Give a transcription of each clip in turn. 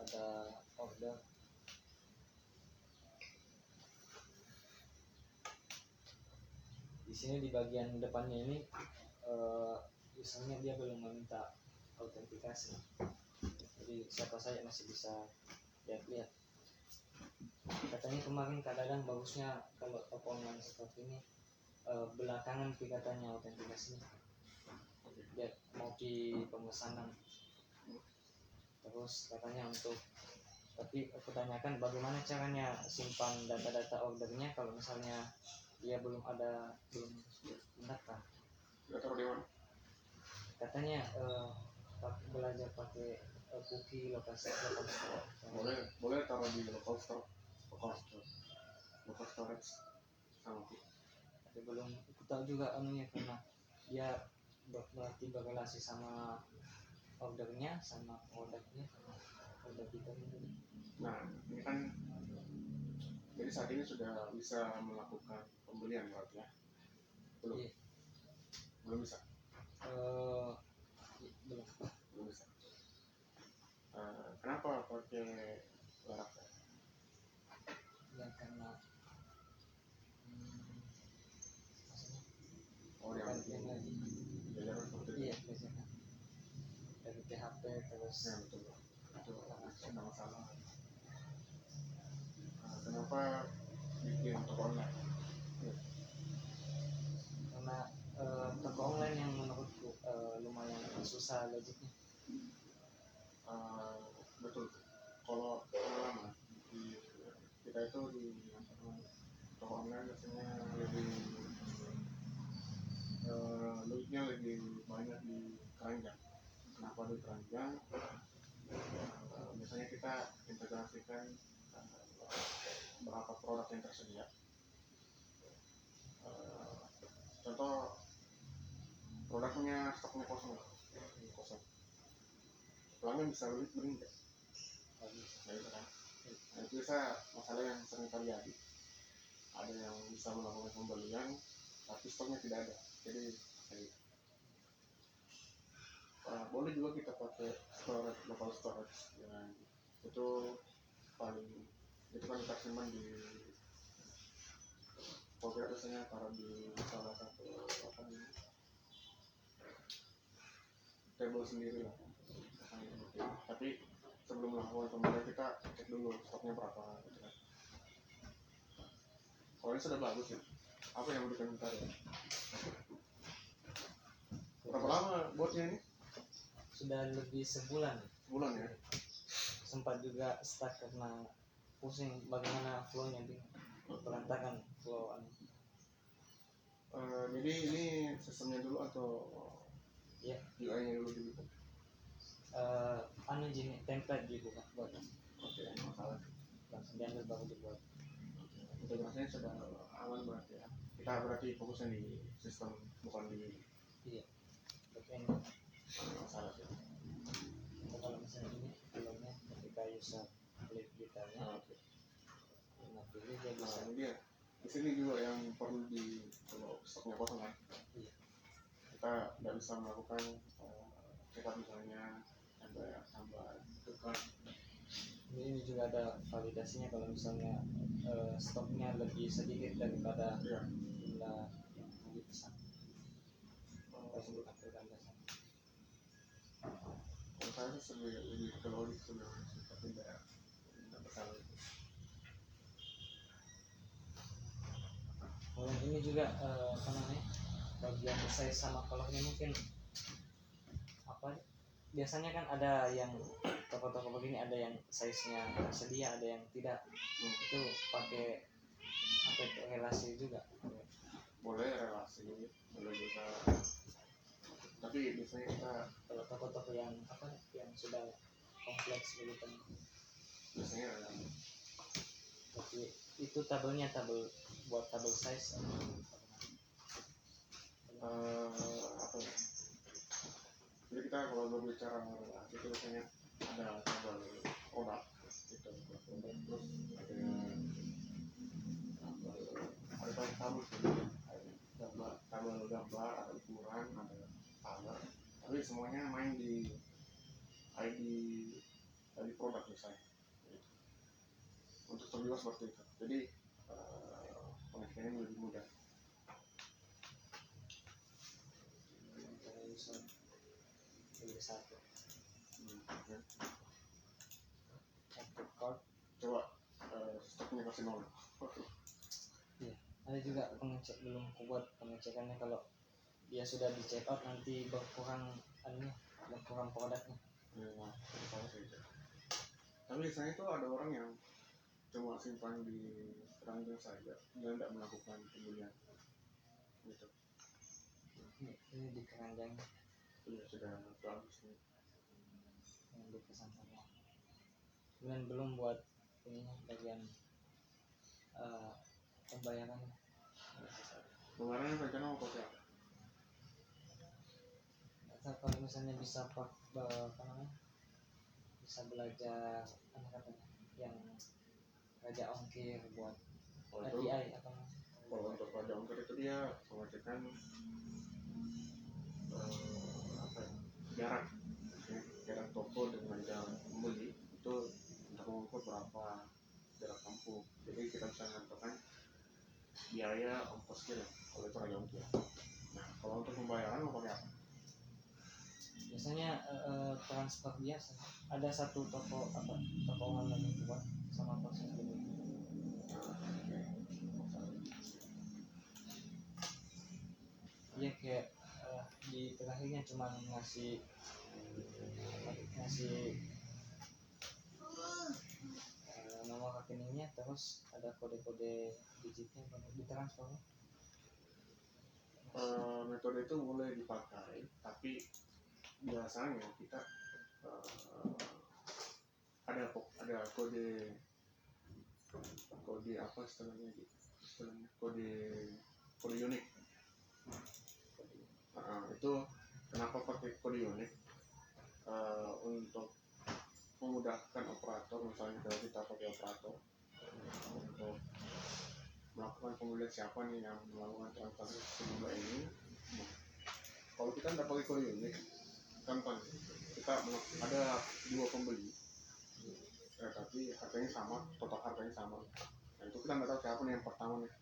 ada order. Di sini di bagian depannya ini misalnya dia belum meminta autentikasi, jadi siapa saja masih bisa lihat-lihat. Katanya kemarin kadang bagusnya kalau toko online seperti ini belakangan katanya autentikasinya, dia mau di pemesanan. Terus katanya tapi aku tanyakan bagaimana caranya simpan data-data ordernya kalau misalnya dia belum mendaftar. Taruh di mana? Katanya belajar pakai cookie lokasi store. Boleh taruh di local storage sama cookie. Tapi belum aku tahu juga anunya, karena dia berarti berrelasi sama ordernya, sama produknya, sama order kita ini. Nah, ini kan jadi saat ini sudah bisa melakukan pembelian berarti ya? Belum? Iya. Belum bisa? Belum bisa. Kenapa pakai Laravel? Ya karena Yang lagi. belajar seperti itu? Iya, biasanya dari PHP terus. Ya, betul. Itu tidak masalah. Kenapa bikin toko online? Karena toko online yang menurutku lumayan susah logiknya. Betul. Kalau pengalaman kita itu di toko online biasanya lebih logiknya lebih banyak di keranjang. Kenapa di keranjang? Misalnya kita integrasikan berapa produk yang tersedia. Contoh produknya stoknya kosong. Pelanggan bisa beli nggak? Nah, itu kan. Nah, itu bisa masalah yang sering terjadi. Ada yang bisa melakukan pembelian tapi stoknya tidak ada. Jadi boleh juga kita pakai local storage yang itu kan kita simpan di folder, biasanya taruh di salah satu table sendiri lah. Tapi sebelum melakukan pembelian kita cek dulu stoknya berapa gitu kan. Kalau ini sudah bagus ya, apa yang mau dikomentari ya? Berapa lama buatnya ini? Sudah lebih sebulan Ya. Sempat juga stuck karena pusing bagaimana flow-nya, berantakan flow. Jadi ini sistemnya dulu atau ya UI-nya dulu dibikin? Jenis template dibuka buat. Oke, masalah Langsung diambil baru dibuat. Integrasinya sudah aman berarti ya. Kita berarti fokusnya di sistem, bukan di backend. Masalah sih. Kalau misalnya ini filmnya ketika user klik detailnya, nah pilih dia bisa. Ini dia. Di sini juga yang perlu kalau stoknya kosong kan. Iya. Kita tidak bisa melakukan kita misalnya tambah tukar. Ini juga ada validasinya kalau misalnya stoknya lebih sedikit daripada jumlah yang dipesan. Langsung ditampilkan dasar. Kalau saya sih lebih ke logik sebenarnya, tapi tidak masalah itu. Ini juga bagian size sama colornya mungkin biasanya kan ada yang toko-toko begini ada yang size-nya tersedia, ada yang tidak. Itu pakai relasi juga. Boleh relasi, boleh juga. Tapi biasanya kita kalau toko-toko yang sudah kompleks begitu biasanya ada. Tapi itu tabel buat tabel size. Jadi kita kalau berbicara relasi itu biasanya ada tabel produk gitu, terus ada tabel gambar, ada ukuran, ada color, tapi semuanya main di ID dari produk misalnya. Untuk terjual seperti itu. Jadi pengecekannya lebih mudah. Pilih satu. Ya. Active card. Coba stoknya kasih nol. Iya. Ada juga pengecek, belum kuat pengecekannya kalau dia sudah di check out nanti berkurang produknya. Ya, sama saja. Tapi biasanya itu ada orang yang cuma simpan di keranjang saja, dia tidak melakukan pembelian. Gitu. Ini di keranjang Iya sudah bagus nih. yang dipesan sama. Kemudian belum buat ininya bagian pembayarannya. Kemarin rencana mau pakai apa? Atau kalau misalnya bisa bisa belajar katanya yang raja ongkir buat Untuk API apa kalau untuk pada ongkir itu dia mengecekkan jarak, ya, jarak toko dengan jarak pembeli itu untuk mengukur berapa jarak tempuh. Jadi kita bisa menentukan biaya ongkosnya kalau itu raja ongkir. Nah kalau untuk pembayaran mau pakai apa? biasanya transfer biasa. Ada satu toko online yang buat sama proses delivery. Dia kayak di terakhirnya cuma ngasih nomor rekeningnya, terus ada kode-kode digitnya baru ditransfer. Metode itu boleh dipakai, tapi biasanya kita ada kode apa istilahnya kode unik. Itu kenapa pakai kode unik? Untuk memudahkan operator, misalnya kalau kita pakai operator untuk melakukan pembelian siapa nih yang melakukan transaksi sejumlah ini. Nah, kalau kita tidak pakai kode unik, contoh kita ada dua pembeli, tapi harganya sama, total harganya sama. Nah itu kita nggak tahu siapa nih yang pertama nih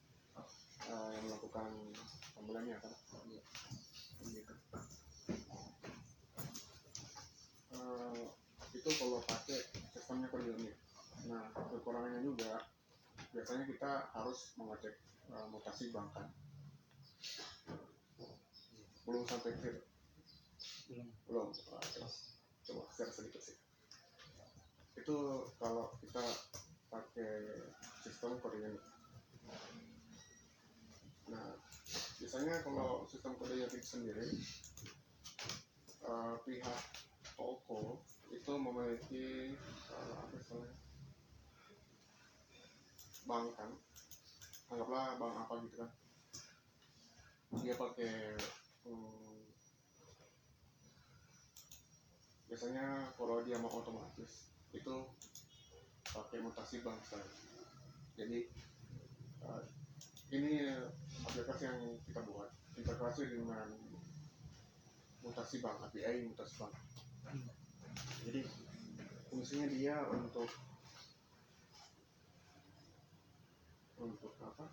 yang melakukan pembeliannya kan. Gitu. Itu kalau pakai sistemnya kode unik. Nah kekurangannya juga biasanya kita harus mengecek mutasi bank kan. Belum sampai clear. Belum. Coba share sedikit sih. Itu kalau kita pakai sistem kode unik. Nah biasanya kalau sistem kode unik sendiri pihak toko itu memiliki bank kan, anggaplah bank apa gitu kan, dia pakai biasanya kalau dia mau otomatis itu pakai mutasi bank saya. Jadi ini aplikasi yang kita buat integrasi dengan mutasi bank, API mutasi bank. Jadi fungsinya dia untuk apa?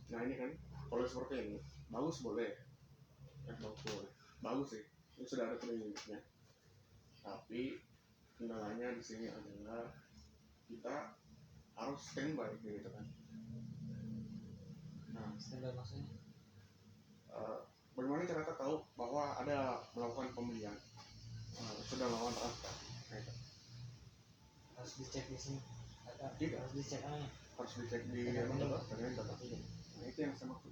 Nah ini kan kalau seperti ini bagus boleh, bagus sih, ini sudah ada kliniknya. Tapi kendalanya di sini adalah kita harus standby gitu kan. Nah, standby maksudnya? Bagaimana cara kita tahu bahwa ada melakukan pembelian, sudah melakukan transfer? Gitu. Harus dicek di sini. Tidak. Harus dicek harus dicek di data. Nah itu yang saya maksud.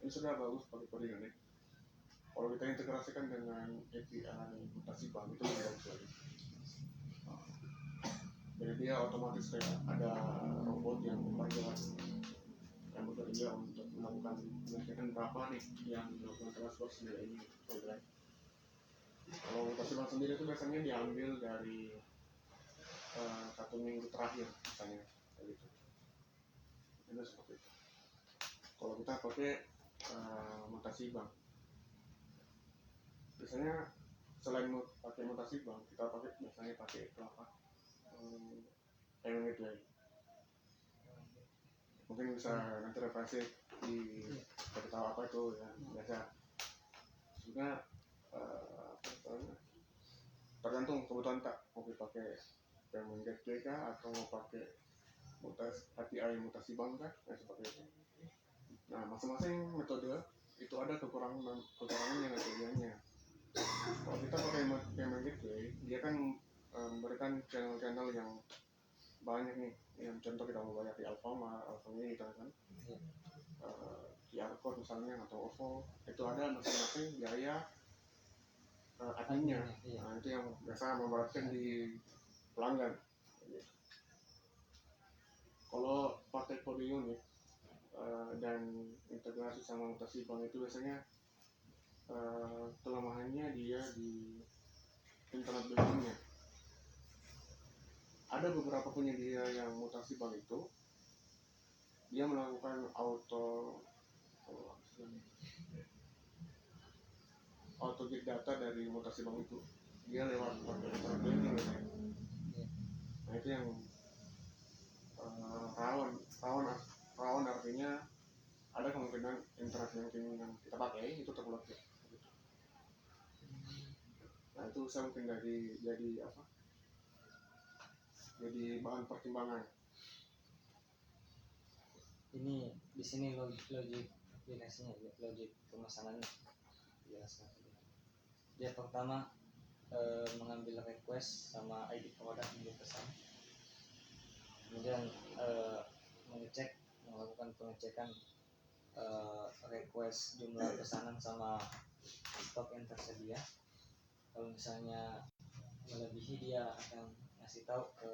Ini sudah bagus pakai kode unik. Kalau kita integrasikan dengan API mutasi bank itu lebih bagus lagi. Jadi dia otomatis kayak ada robot yang bergerak yang bekerja untuk melakukan pengecekan berapa nih yang melakukan transfer sendiri ini. Kalau mutasi bank sendiri itu biasanya diambil dari 1 minggu terakhir misalnya, gitu. Ini seperti itu. Kalau kita pakai mutasi bank. Biasanya selain pakai mutasi bank, kita biasanya pakai itu apa? Payment gateway. Mungkin bisa nanti referensi di kita tahu apa itu ya biasa. Sebenarnya tergantung kebutuhan tak mau pakai payment gateway kah atau mau pakai API mutasi bank kah, seperti itu. Nah, masing-masing metode itu ada kekurangannya dan kelebihannya. Kalau kita pakai payment gateway, dia kan memberikan channel-channel yang banyak nih. Yang contoh kita mau bayar di Alfamart, Alfamart gitu kan, QR code misalnya atau OVO, itu ada masing-masing biaya adminnya. Nah, itu yang biasa memberatkan di pelanggan. Kalau pakai kode unik dan integrasi sama mutasi bank itu biasanya kelemahannya dia di internet bankingnya. Ada beberapa penyedia yang mutasi bank itu dia melakukan auto get data dari mutasi bank itu, dia lewat pakai internet banking biasanya. Nah, itu yang rawan artinya ada kemungkinan internet banking yang kita pakai itu terblokir. Nah, itu saya mungkin jadi bahan pertimbangan. Ini di sini logik permasalahannya jelaskan. Dia pertama mengambil request sama ID produk yang dipesan, kemudian melakukan pengecekan request jumlah pesanan sama stok yang tersedia. Kalau misalnya melebihi, dia akan ngasih tahu ke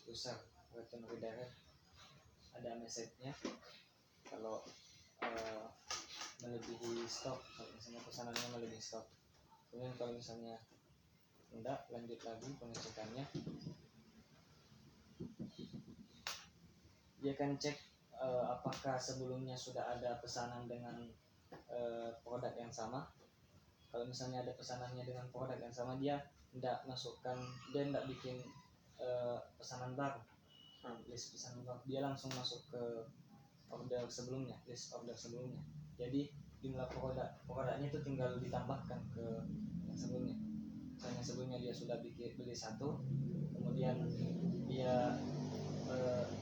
user return redirect, ada message-nya kalau melebihi stok, kalau misalnya pesanannya melebihi stok. Kemudian kalau misalnya enggak, lanjut lagi pengecekannya, dia akan cek apakah sebelumnya sudah ada pesanan dengan produk yang sama. Kalau misalnya ada pesanannya dengan produk yang sama, dia tidak bikin pesanan baru, list pesanan baru, dia langsung masuk ke list order sebelumnya. Jadi jumlah produknya itu tinggal ditambahkan ke yang sebelumnya. Misalnya sebelumnya dia sudah beli satu, kemudian dia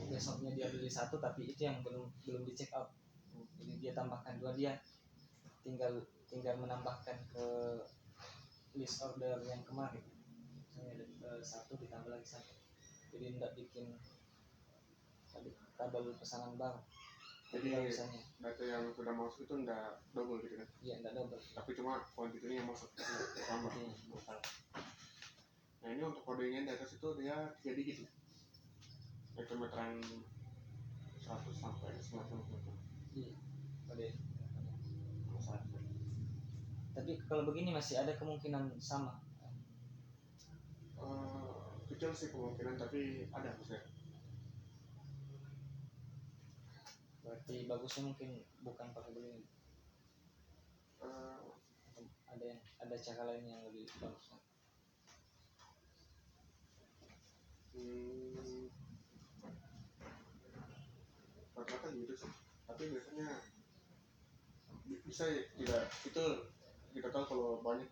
besoknya dia beli satu, tapi itu yang belum di check out, jadi dia tambahkan dua, dia tinggal menambahkan ke list order yang kemarin. Misalnya satu ditambah lagi satu, jadi tidak bikin tabel pesanan baru. Jadi misalnya data yang sudah masuk itu tidak double gitu kan? Iya, tidak double, tapi cuma kuantitinya yang masuk tambah. Nah, ini untuk kodenya di atas itu dia 3 digit, itu meteran 100 sampai 90. Iya, kode. Tapi kalau begini masih ada kemungkinan sama. Kecil sih kemungkinan, tapi ada maksudnya. Berarti bagusnya mungkin bukan pakai begini. Ada cara lain yang lebih bagus. Rata-rata gitu sih. Tapi biasanya bisa tidak, itu kita tahu kalau banyak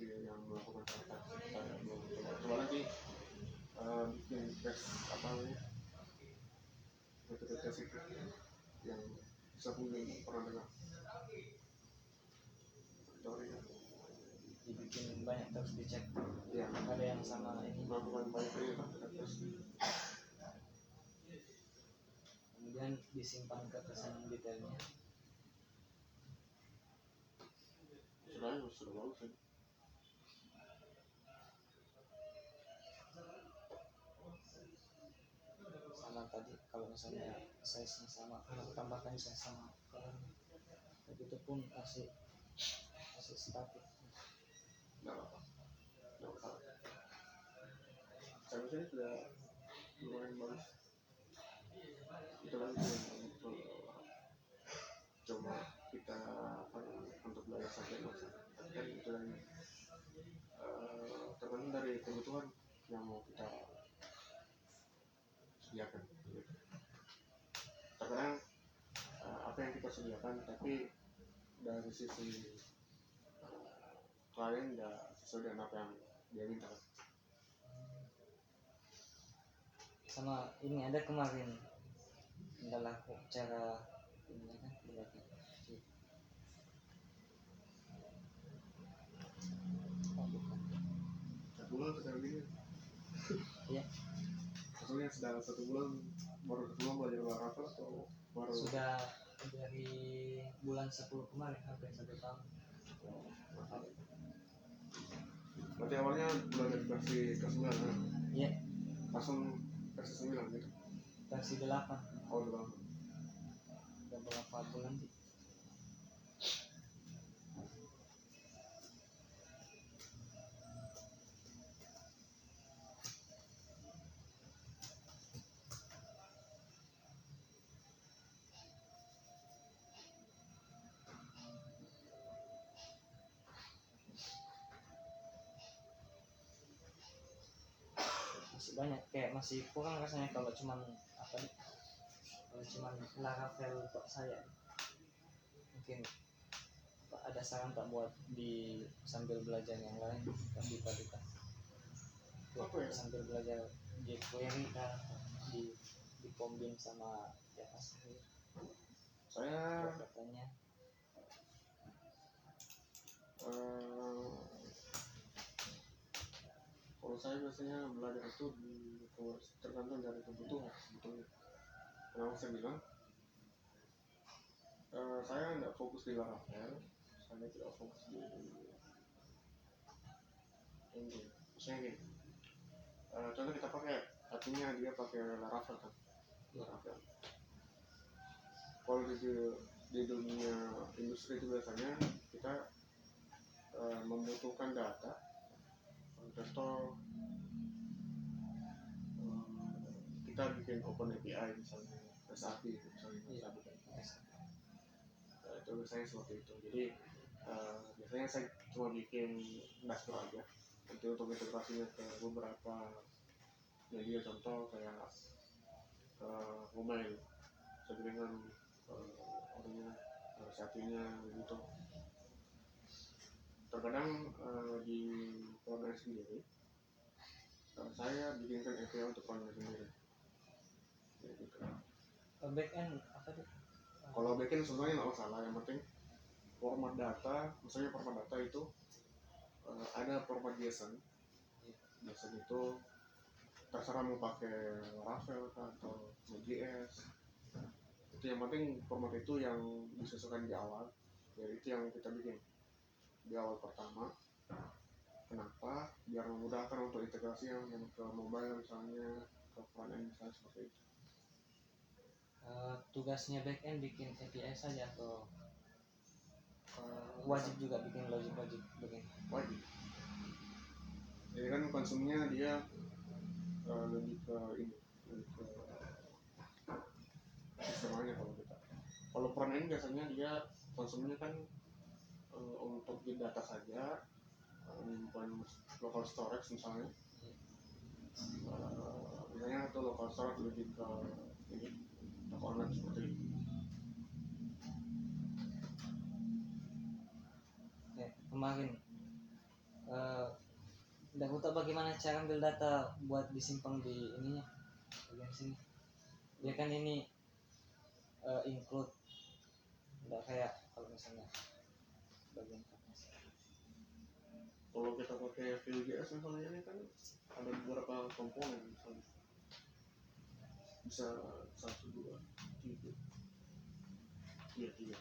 yang melakukan transaksi. Saya belum coba nanti bikin tes apa namanya, metode tes itu yang bisa mungkin pernah dengar. Dibikin banyak terus dicek. Ya, ada yang sama ini. melakukan banyak kali tes. Kemudian disimpan ke pesanan detailnya. Sudah bagus ya. Sama tadi, kalau misalnya size-nya sama, kalau tambahkan size sama, tapi itu pun masih statik. Nggak apa-apa. Saya sini sudah lumayan bagus. Itu lagi sediakan gitu. Terkadang apa yang kita sediakan tapi dari sisi klien nggak sesuai dengan apa yang dia minta. Sama ini ada kemarin nggak laku cara ini kan berarti oh, bukan. 1 bulan sedang gini. Iya. Maksudnya sedang 1 bulan baru ketemu belajar Laravel atau baru? Sudah dari bulan 10 kemarin hampir 1 tahun. Berarti awalnya belajar versi ke-9 kan? Iya, Langsung versi 9 gitu? versi 8 Oh, udah. udah berapa bulan sih. Masih banyak, kayak masih kurang rasanya kalau cuman apa nih, kalau cuman Laravel untuk saya. Mungkin ada saran tak buat di sambil belajar yang lain kan bisa Apa ya? sambil belajar jQuery kan di kombin sama JavaScript Saya katanya. Kalau saya biasanya belajar itu tergantung dari kebutuhan sebetulnya. Kenapa saya bilang saya tidak fokus di Laravel, saya tidak fokus di engine. Maksudnya gini, contoh kita pakai, artinya dia pakai Laravel kan, Laravel. Kalau di dunia industri itu biasanya kita membutuhkan data. Contoh kita bikin open API misalnya, API misalnya, itu biasanya seperti itu. Jadi biasanya saya cuma bikin dashboard aja. Nanti untuk integrasinya ke beberapa media, contoh kayak mobile, dengan orangnya, sapinya gitu. Terkadang di frontend sendiri saya bikinkan API untuk frontend sendiri. Gitu. Backend apa tuh? Kalau backend sebenarnya nggak masalah, yang penting format data, misalnya format data itu ada format JSON. JSON itu terserah mau pakai Laravel atau Node.js. Itu yang penting format itu yang disesuaikan di awal. Jadi itu yang kita bikin di awal pertama. Kenapa? Biar memudahkan untuk integrasi yang ke mobile misalnya, ke frontend misalnya seperti itu. Tugasnya backend bikin API saja atau wajib juga bikin logic bikin? Wajib. Jadi kan konsumnya dia lebih ke ini, lebih ke sistemnya. Kalau front end biasanya dia konsumnya kan untuk di data saja, menyimpan local storage misalnya. Misalnya itu local storage lebih ke ini, local net seperti ini. Kemarin udah tahu bagaimana cara ambil data buat disimpan di ininya bagian sini. Dia kan ini include, nggak kayak kalau misalnya bagian atas. Kalau kita pakai Vue.js misalnya ini kan ada beberapa komponen, misalnya bisa 1, 2, 3, 3.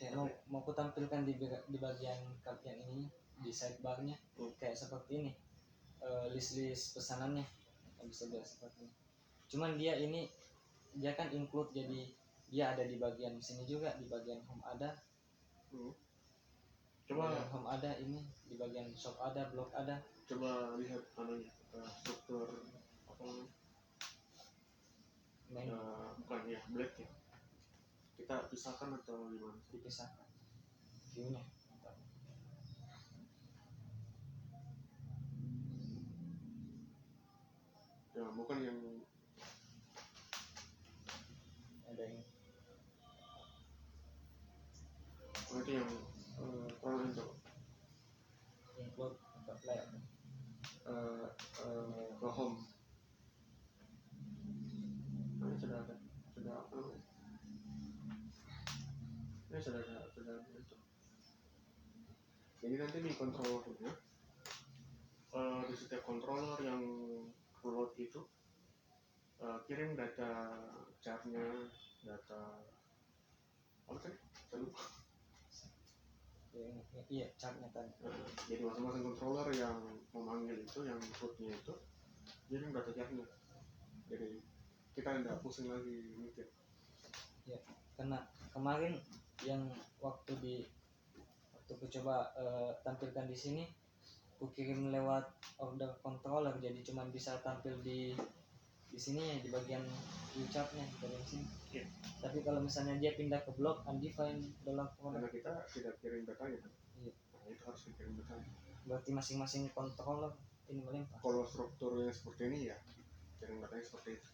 Kayak mau ku tampilkan di bagian yang ini di sidebarnya kayak seperti ini, list pesanannya yang bisa dia seperti ini. Cuman dia kan include, jadi dia ada di bagian sini juga, di bagian home ada. Coba home ada, ini di bagian shop ada, blog ada. Coba lihat struktur apa namanya? Bukan ya, black ya. Kita pisahkan atau gimana? Dipisahkan view-nya. ya bukan yang ada yang itu yang front end tuh include atau play. ke home. Nah, sudah ada apa namanya? Ini sudah ada itu. Jadi nanti di controllernya di setiap controller yang load itu kirim data chartnya, data apa tadi? Saya lupa. Iya, chartnya tadi. Jadi masing-masing controller yang memanggil itu, yang rootnya itu, kirim data chartnya. Jadi kita tidak pusing lagi mikir. Ya, karena kemarin yang waktu ku coba tampilkan di sini, ku kirim lewat order controller, jadi cuma bisa tampil di sini ya, di bagian ucapnya dari sini. Iya. Tapi kalau misalnya dia pindah ke blok undefined dollar Karena product, kita tidak kirim datanya kan. iya, Nah, itu harus dikirim datanya. berarti masing-masing controller ini melempar. Kalau strukturnya seperti ini ya kirim datanya seperti itu.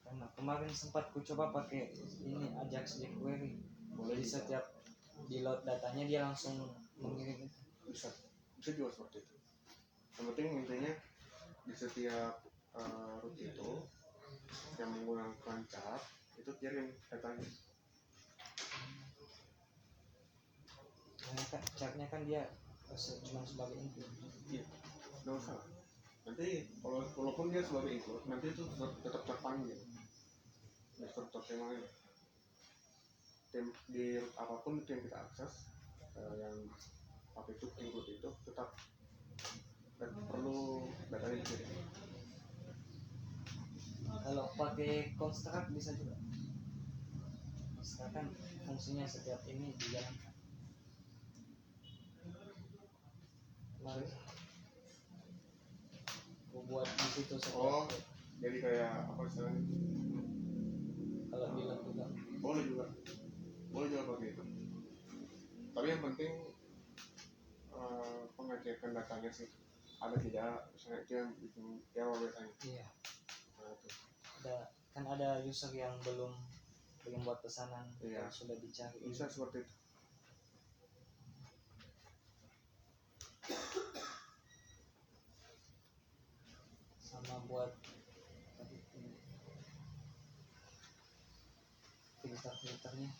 Karena kemarin sempat ku coba pakai ini Ajax jQuery, Boleh jadi bisa. setiap di load datanya dia langsung mengirim itu. bisa juga seperti itu. Yang penting intinya di setiap root itu yang menggunakan chart itu kirim datanya. Karena kan chartnya kan dia cuma sebagai input. Iya, nggak usah. Nanti walaupun dia sebagai include, nanti itu tetap terpanggil di struktur skemanya. Di apapun itu yang kita akses, yang pakai itu include itu tetap perlu datanya dikirim. Kalau pakai construct bisa juga. Construct kan fungsinya setiap ini dijalankan. Kemarin aku buat di situ setiap Jadi kayak apa istilahnya? kalau bilang juga boleh juga pakai itu. Tapi yang penting pengecekan datanya sih ada tidak, misalnya itu yang bikin error biasanya. iya, Nah, itu. ada user yang belum buat pesanan, Iya. sudah dicari. Bisa seperti itu. Sama buat filternya.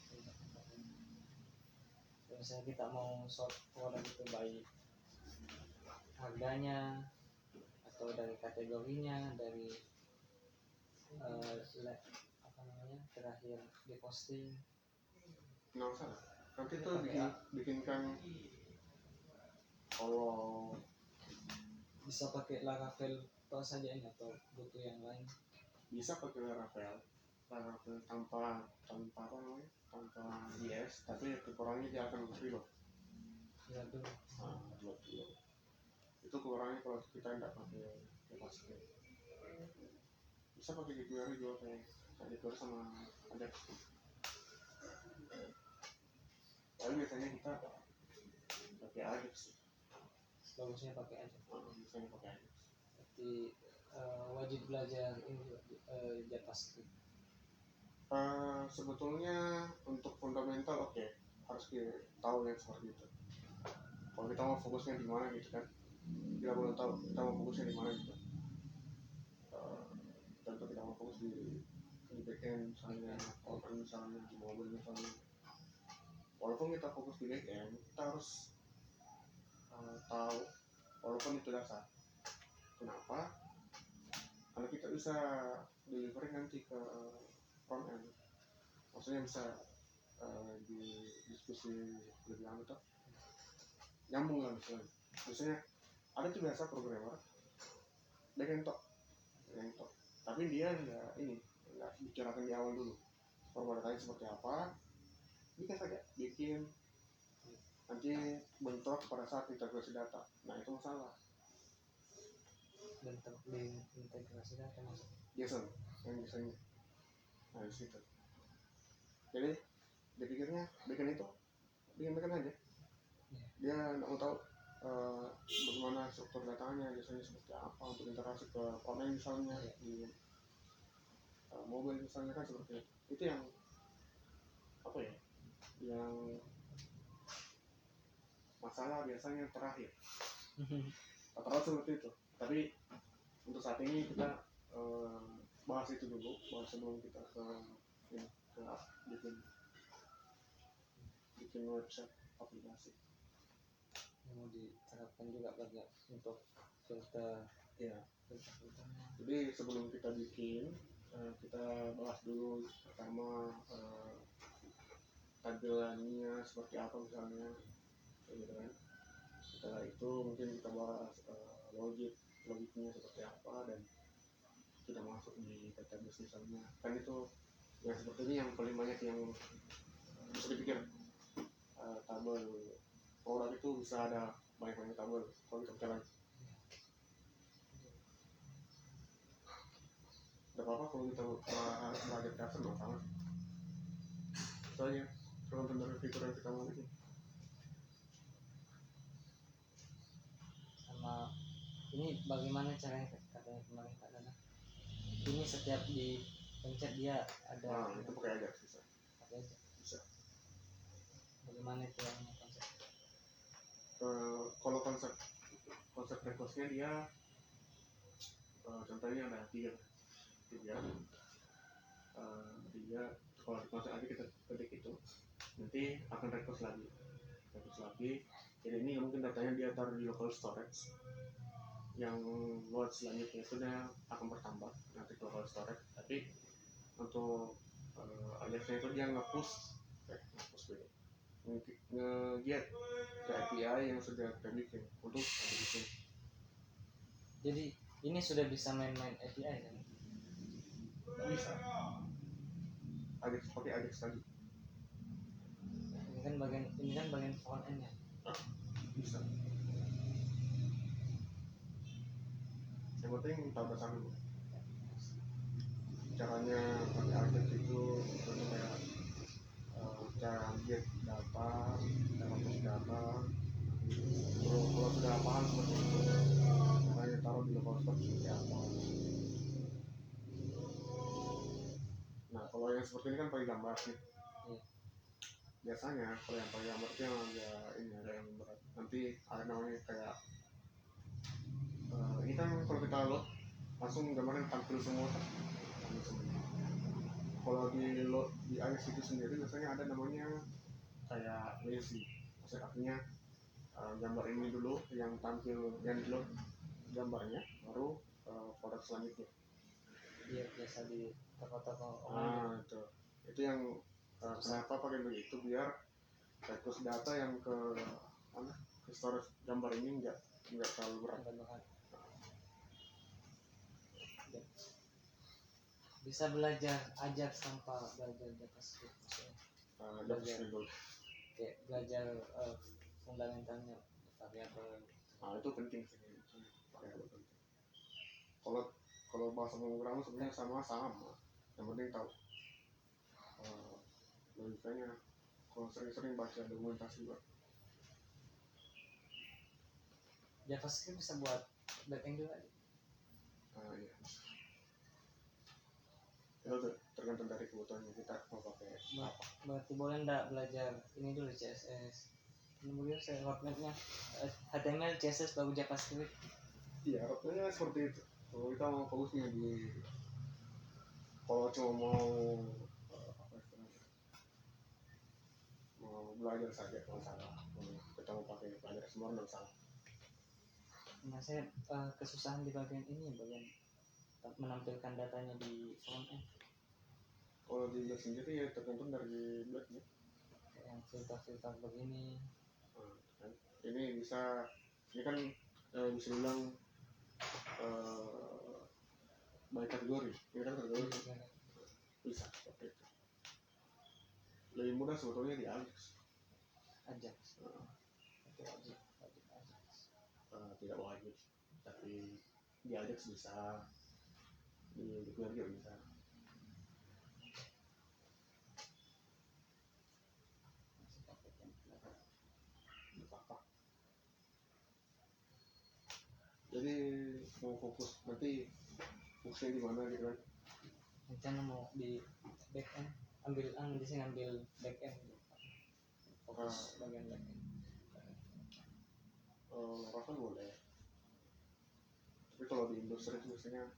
Misalnya kita mau sort produk itu baik harganya atau dari kategorinya, dari apa namanya terakhir di posting. Nggak usah. Nanti tuh bikinkan kalau Bisa pakai Laravel toh saja ini atau butuh yang lain? bisa pakai Laravel tanpa apa namanya, tanpa JS, tapi kekurangannya dia akan reload. Ya dulu. Reload. Itu kekurangannya kalau kita tidak pakai JavaScript. Bisa pakai jQuery juga, kayak jQuery sama Ajax. Tapi biasanya kita pakai Ajax. Bagusnya pakai aja. Biasanya pakai Ajax. Berarti wajib belajar ini JavaScript. Sebetulnya untuk fundamental oke, harus kita tahu yang seperti itu. Kalau kita mau fokusnya di mana gitu kan, kita belum tahu kita mau fokusnya di mana gitu. Contoh kita mau fokus di backend misalnya, misalnya di mobile misalnya. Walaupun kita fokus di backend, kita harus tahu, walaupun itu dasar. Kenapa? Karena kita bisa delivery nanti ke front end. Maksudnya bisa di diskusi lebih lama tuh nyambung lah misalnya. Misalnya ada tuh biasa programmer backend tok, tapi dia nggak bicarakan di awal dulu format datanya seperti apa, bikin nanti bentrok pada saat integrasi data. Nah itu masalah. Bentuk integrasi data maksudnya. JSON yang biasanya. Nah di situ. Jadi dia pikirnya bikin aja. Dia nggak mau tahu bagaimana struktur datanya biasanya seperti apa untuk interaksi ke online misalnya di mobile misalnya kan seperti itu yang apa ya yang masalah biasanya terakhir rata-rata seperti itu. Tapi untuk saat ini kita bahas itu dulu, bahas sebelum kita ke bikin website aplikasi yang mau diterapkan juga banyak untuk filter ya. filternya. Jadi sebelum kita bikin kita bahas dulu pertama tampilannya seperti apa misalnya gitu kan. Setelah itu mungkin kita bahas logiknya seperti apa dan kita masuk di database misalnya. Kan itu yang seperti ini yang paling banyak yang bisa dipikir. Tabel produk itu bisa ada banyak tabel kalau kita bicara. Tidak apa-apa kalau kita harus belajar custom masalah. Soalnya tergantung dari fitur yang kita mau bikin. Sama ini bagaimana caranya katanya kemarin Kak Dana, ini setiap dipencet dia ada Itu pakai Ajax bisa. pakai aja. Bisa. Bagaimana itu yang konsep? Kalau konsep requestnya dia contohnya ada tiga kalau masuk aja kita ketik itu nanti akan request lagi. Jadi ini mungkin datanya dia taruh di local storage, yang load selanjutnya itu dia akan bertambah nanti ke local storage. Tapi untuk Ajaxnya itu dia nge-push dulu nge-get ke API yang sudah kita bikin untuk bikin. Jadi ini sudah bisa main-main API kan? Bisa Ajax pakai Ajax tadi Ini kan bagian front end ya. bisa. Yang penting tahu dasar dulu caranya pakai Ajax itu contohnya kayak cara get data, cara push data. Kalau sudah paham seperti itu, makanya taruh di local storage seperti apa. Nah kalau yang seperti ini kan pakai gambar nih. Biasanya kalau yang pakai gambar itu yang ada yang berat. Nanti ada namanya kayak ini kan kalau kita load langsung gambarnya tampil semua kan. Kalau di load di iOS itu sendiri biasanya ada namanya kayak lazy, maksudnya artinya gambar ini dulu yang tampil yang di load gambarnya baru produk selanjutnya. Iya biasa di toko-toko online. Itu yang kenapa pakai begitu biar request data yang ke storage gambar ini nggak terlalu berat. Bisa belajar Ajax tanpa belajar JavaScript maksudnya. Kayak belajar fundamentalnya variabel. Itu penting sih. Kalau bahasa pemrograman sebenarnya sama. Yang penting tahu logikanya. Kalau sering-sering baca dokumentasi juga. JavaScript bisa buat backend juga. Iya. Itu tergantung dari kebutuhannya kita mau pakai apa. Berarti boleh nggak belajar ini dulu CSS? Kemudian saya roadmapnya HTML, CSS baru JavaScript. Iya, roadmapnya seperti itu. Kalau kita mau fokusnya kalau cuma mau belajar saja nggak salah. Kita mau pakai belajar semua nggak salah. Nah saya kesusahan di bagian ini, bagian menampilkan datanya di front end. Kalau di Black sendiri ya tergantung dari Blacknya. Yang filter begini. Ini kan bisa bilang by kategori. Ini kan kategori bisa seperti itu. Lebih mudah sebetulnya di Ajax. Tidak wajib, tapi di Ajax bisa, di Query juga bisa. Apa? Jadi mau fokus nanti fokusnya di mana gitu kan? rencana mau di back end, di sini ambil back end, fokus bagian back end. Laravel boleh, tapi kalau di industri itu biasanya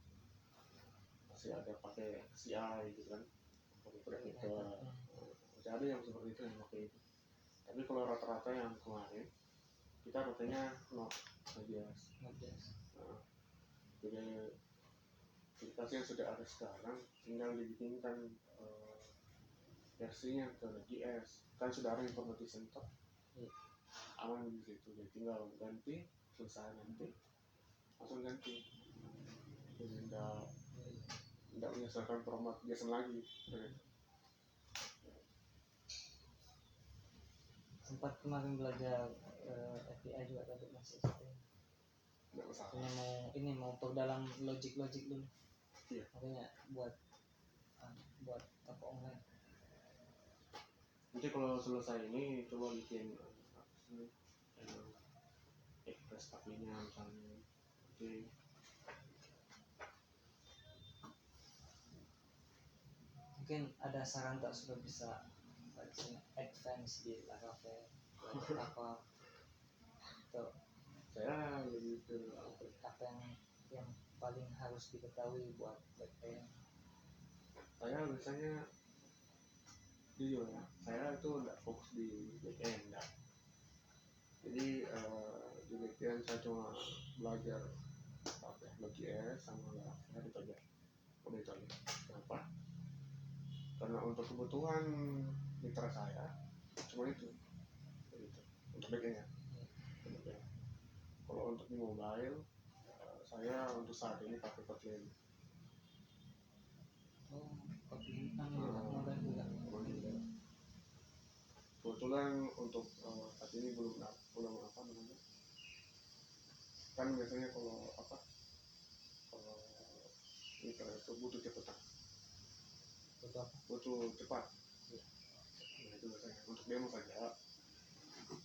masih ada pakai CI gitu kan, pakai itu masih ada yang seperti itu yang pakai itu. Tapi kalau rata-rata yang kemarin kita pakainya Node.js. Nah, jadi aplikasi yang sudah ada sekarang tinggal dibikinkan versinya ke Node.js, kan sudah ada informasi center, aman di situ, jadi tinggal ganti, selesai nanti langsung ganti, jadi tidak menyesuaikan format JSON lagi. Sempat kemarin belajar API juga tapi masih seperti Tidak masalah. mau perdalam logik dulu. Iya. Makanya buat toko online. Nanti kalau selesai ini coba bikin express API-nya misalnya. Jadi Mungkin ada saran tak supaya bisa advance di Laravel apa atau saya lebih ke apa yang paling harus diketahui buat backend. Saya biasanya jujur ya, saya itu tidak fokus di backend ya. Jadi di backend saya cuma belajar pakai Node.js sama Laravel itu aja. Udah itu aja. Kenapa? Karena untuk kebutuhan mitra saya cuma itu. Gitu. Untuk backend ya. Kalau untuk di mobile, saya untuk saat ini pakai Kotlin. Kotlin kan juga mobile juga. Kebetulan untuk saat ini belum apa namanya. Kan biasanya kalau mitra itu butuh cepat. Butuh cepat. Ya. Nah itu biasanya untuk demo saja.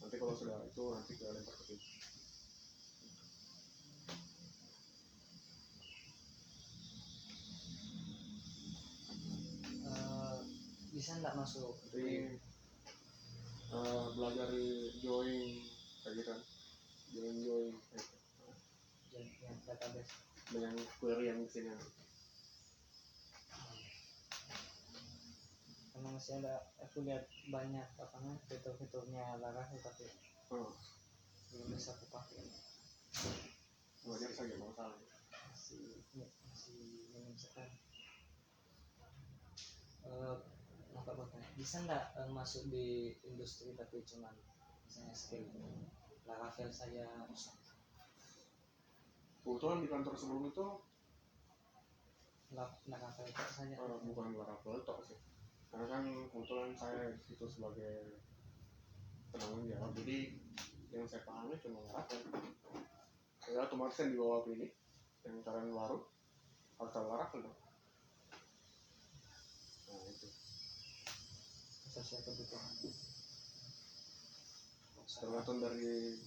Nanti kalau sudah itu nanti kita lempar ke tim. Bisa nggak masuk Jadi belajar di join kayak gitu kan, join yang database dengan query yang kesini. karena masih ada, aku lihat banyak apa namanya fitur-fiturnya Laravel tapi belum bisa aku pakai. Banyak saja masalah. Masih minim sekali. Bisa nggak masuk di industri tapi cuman misalnya skill Laravel saja. Kebetulan di kantor sebelum itu Laravel saja. Bukan Laravel tok sih, karena kan kebetulan saya itu sebagai penanggung jawab, jadi yang saya pahami cuma Laravel. Saya otomatis yang di bawah ini yang karyawan baru harus tahu Laravel dong. Nah itu Sesuai kebutuhan. tergantung dari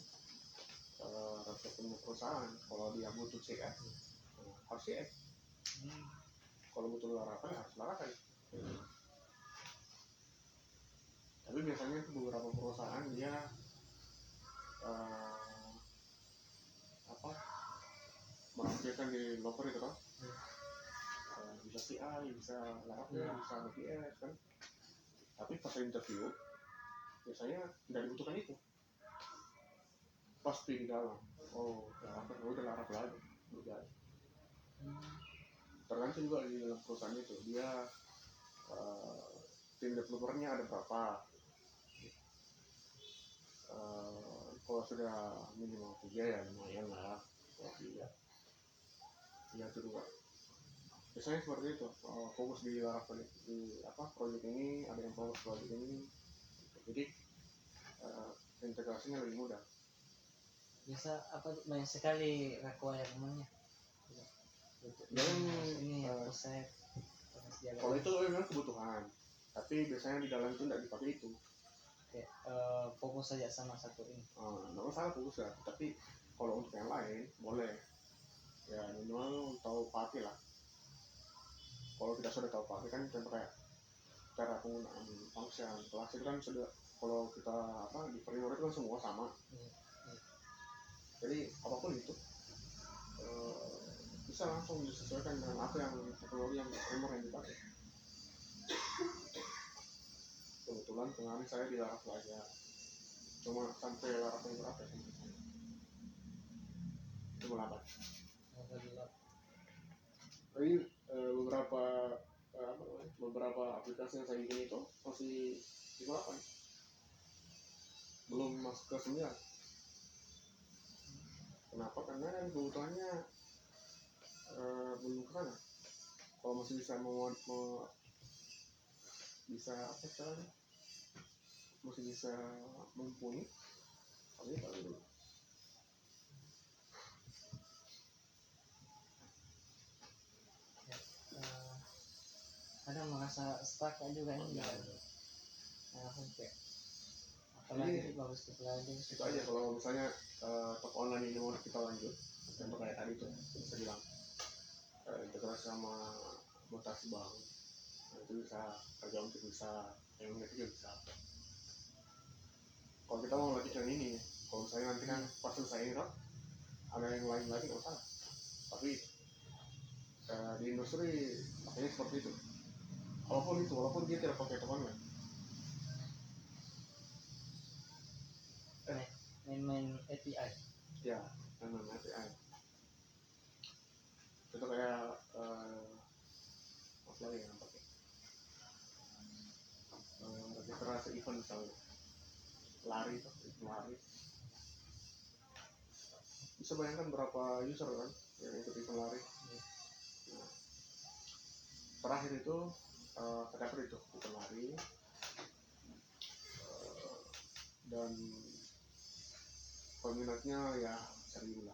rasa punya perusahaan. Kalau dia butuh CF harus CF. Kalau butuh Laravel harus Laravel. Tapi biasanya beberapa perusahaan dia merampilkan di loker itu kan, bisa CI, bisa Laravel, bisa Node.js kan. Tapi pas interview biasanya tidak dibutuhkan itu. Pasti di dalam, Laravel, udah Laravel aja, udah. Tergantung juga di dalam perusahaan itu, dia tim developernya ada berapa. Kalau sudah minimal 3 ya lumayan lah. Kalau 3 ya itu 2. Biasanya seperti itu, fokus di Laravel, di proyek ini, ada yang fokus proyek ini, jadi integrasinya lebih mudah. Bisa banyak sekali requirement-nya. Ini proses kalau itu memang kebutuhan, tapi biasanya di dalam itu tidak dipakai itu. Fokus saja sama satu ini. Nggak masalah fokus ya, tapi kalau untuk yang lain boleh. ya minimal tahu pakai lah. Kalau kita sudah tahu pakai kan contoh kayak cara penggunaan function kelas itu kan sudah, kalau kita di framework itu kan semua sama. Jadi apapun itu bisa langsung disesuaikan dengan apa yang teknologi yang framework yang dipakai. Kebetulan kemarin saya di Laravel aja cuma sampai Laravel berapa ya? Itu lambat. Tapi beberapa aplikasi yang saya bikin itu masih di 8, belum masuk ke 9. Kenapa? Karena kebutuhannya belum ke sana. Kalau masih bisa bisa apa istilahnya, masih bisa mumpuni, tapi paling dulu. Kadang merasa stuck juga ini Ya. sampai apalagi bagus dipelajari Itu aja kalau misalnya toko online ini mau kita lanjut, contoh kayak tadi tuh bisa bilang integrasi sama mutasi bank, nah, itu bisa kerja untuk bisa yang juga bisa. Kalau kita mau lanjutkan ini, kalau misalnya nanti kan pas selesai ini ada yang lain lagi nggak salah, tapi di industri makanya seperti itu. Walaupun dia tidak pakai toko online. main API. Ya, memang API. Itu kayak apa lagi yang pakai? Registrasi event misalnya, lari. Bisa bayangkan berapa user kan yang ikut event lari. Nah, terakhir itu saya dapat itu event lari dan peminatnya ya sedikit.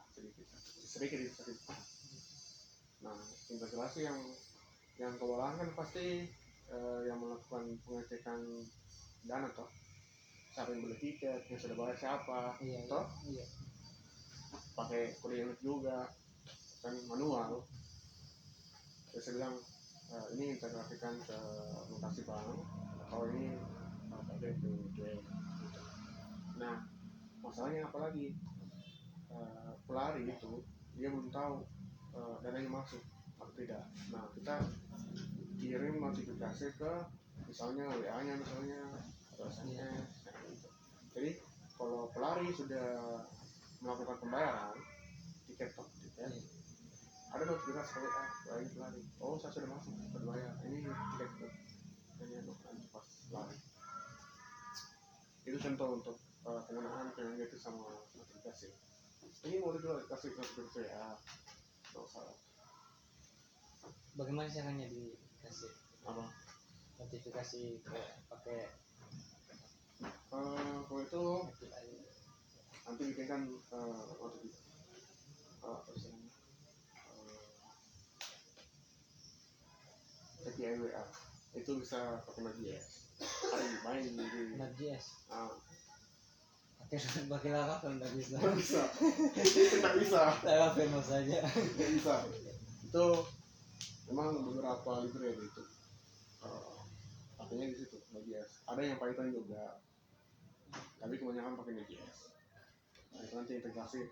Nah, integrasi yang kewalahan kan pasti yang melakukan pengecekan dana toh, siapa yang beli tiket, yang sudah bayar siapa, toh pakai kode unit juga kan manual. Terus saya bilang ini integrasikan ke mutasi bank atau ini pakai ke gitu. Nah, masalahnya apalagi pelari itu dia belum tahu dananya masuk atau tidak. Nah, kita kirim notifikasi ke misalnya WA-nya misalnya atau SMS gitu. Jadi kalau pelari sudah melakukan pembayaran tiket ada notifikasi ke WA ini pelari, oh saya sudah masuk berbayar, ini tiket hanya untuk pas lari. Itu contoh untuk penggunaan PNG sama notifikasi. Ini mau dikasih notifikasi ya, nggak usah. Bagaimana caranya dikasih Apa? notifikasi pakai kalau itu API? nanti bikinkan API WA itu bisa pakai Node.js. Main di Node.js. Bisa. Tidak bisa. Laravel saja. Tidak bisa. Itu memang beberapa library itu. Pakainya di situ Node.js. Ada yang Python juga. Tapi kebanyakan pakai Node.js. Nah, itu nanti integrasi.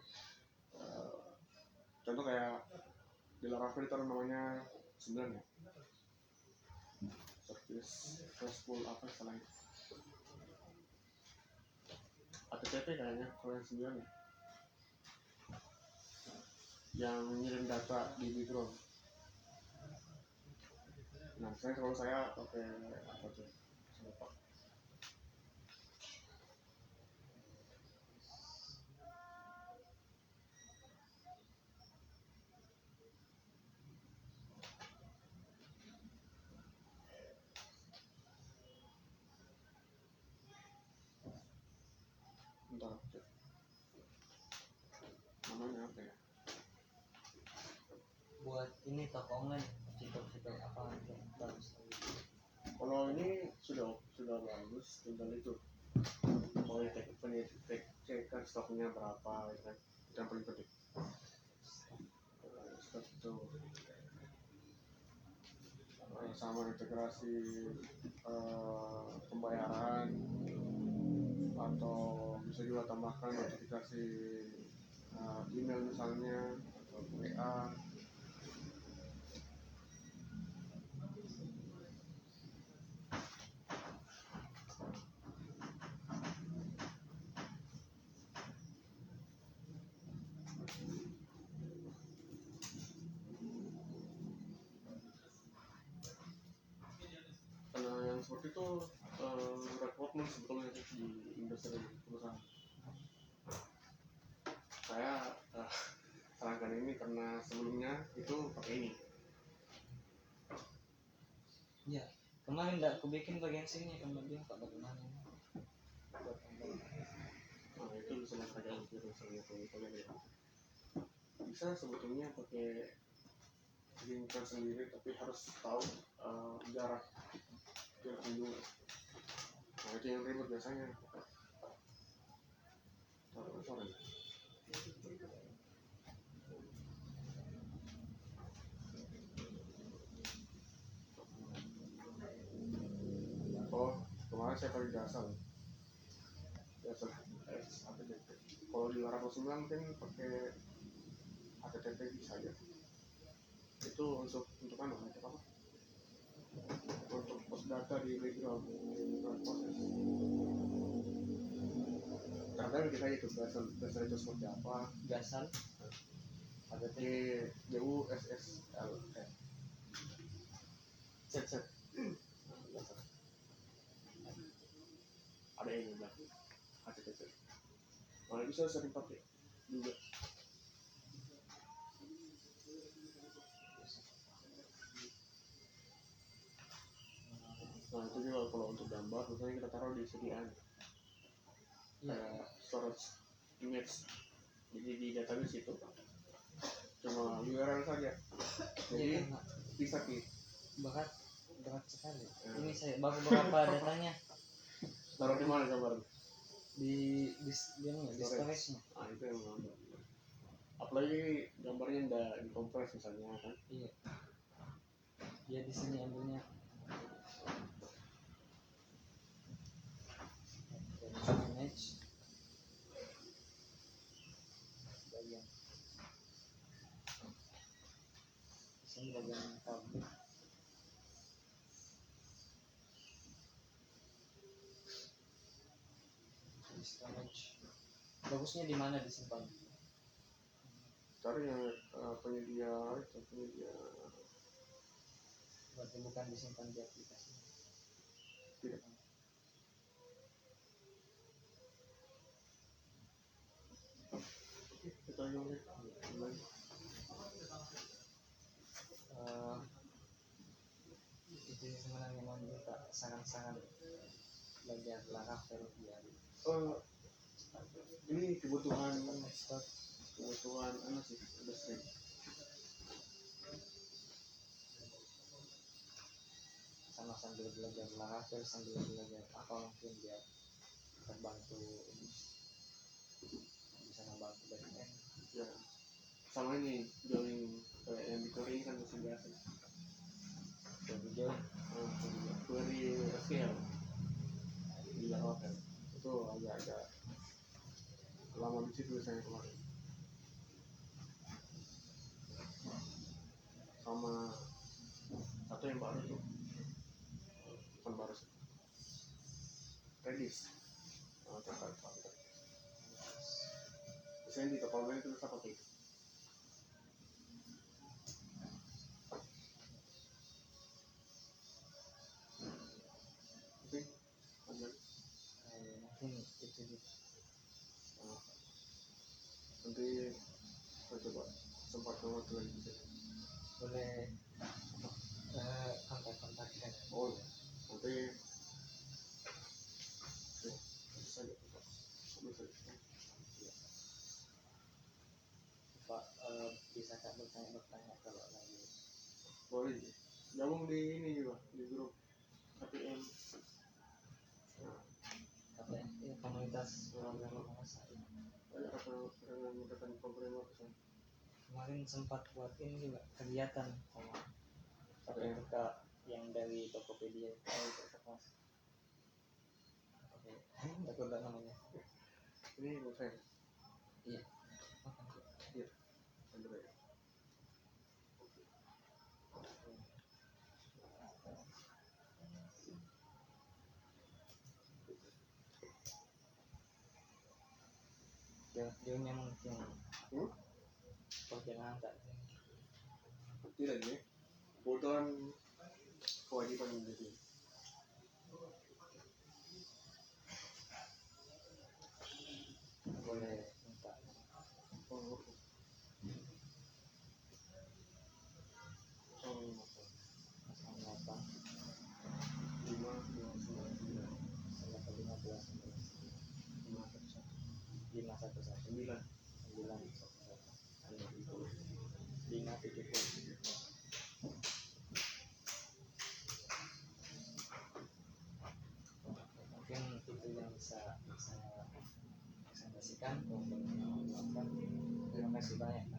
Contoh kayak di Laravel itu namanya 9 ya. Service RESTful apa istilahnya? HTTP kayaknya kalau yang 9 ya. Yang ngirim data di background. Nah, kalau saya pakai apa tuh? Saya lupa. Bentar, namanya apa ya? Buat ini toko online fitur-fitur apa yang bagus? Kalau ini sudah bagus, tinggal itu mau cek kan stoknya berapa ya kan, yang paling penting. betul. Sama integrasi pembayaran, atau bisa juga tambahkan notifikasi email misalnya atau WA. Karena yang seperti itu rekrutmen sebetulnya di industri perusahaan. Saya sarankan ini karena sebelumnya itu pakai ini. Iya, kemarin enggak aku bikin bagian sini kemudian Pak bagaimana ini? Nah itu bisa pakai virus ya. Bisa sebetulnya pakai lingkar sendiri, tapi harus tahu jarak kunjungan. Nah itu yang ribet biasanya. Sorry. Oh, kemarin saya pakai dasar. HTTP. Kalau di Laravel 9 mungkin pakai HTTP bisa aja. Itu untuk apa? Untuk post data di background proses. Terkadang kita itu dasar itu seperti apa? Gasal HTTP DUSSL. Set. Ada yang bilang HTTP. Malah bisa sering pakai juga. Nah itu juga kalau untuk gambar, misalnya kita taruh di sediaan kayak storage image, jadi di database itu cuma URL saja, jadi bisa klik. berat sekali. Ini saya baru berapa datanya Taruh di mana gambar? di storage-nya. Nah itu yang gambar. Apalagi gambarnya udah dikompres misalnya kan? Iya. Ya di sini ambilnya. Image. Bagian. Di sini bagian public. Storage. Bagusnya di mana disimpan? Cari yang penyedia. Berarti bukan disimpan di aplikasi. Tidak. Kita lihat itu sebenarnya mau minta saran-saran belajar Laravel biar ini kebutuhan sih industri. Sama sambil belajar Laravel sambil belajar apa mungkin biar terbantu ini bisa membantu backend. Ya sama ini join yang di query kan masih biasa. Jadi join Query SQL di Laravel itu agak lama di situ saya kemarin. Sama satu yang baru tuh, bukan baru sih, Redis. Terkait biasanya di toko online itu bisa pakai. mungkin itu di Nanti saya coba sempat waktu lagi bisa. boleh kontak-kontakkan. Oh nanti bisa saja Pak bisa Kak bertanya kalau lagi boleh gabung di ini juga di grup KPM. komunitas programmer bahasa Banyak dengan menggunakan programmer kesana. kemarin sempat buat ini juga kegiatan sama Apa ya? kakak yang dari Tokopedia itu apa oke aku udah namanya Ini mau saya. iya Iya. Android. dia memang mungkin Hmm? perjalanan tak Tidak ini. Kebetulan kewajiban menjadi. boleh minta Oh, oh, masalah apa 5299 salah ke 15 511 9. 570 mungkin itu yang bisa saya presentasikan untuk terima kasih banyak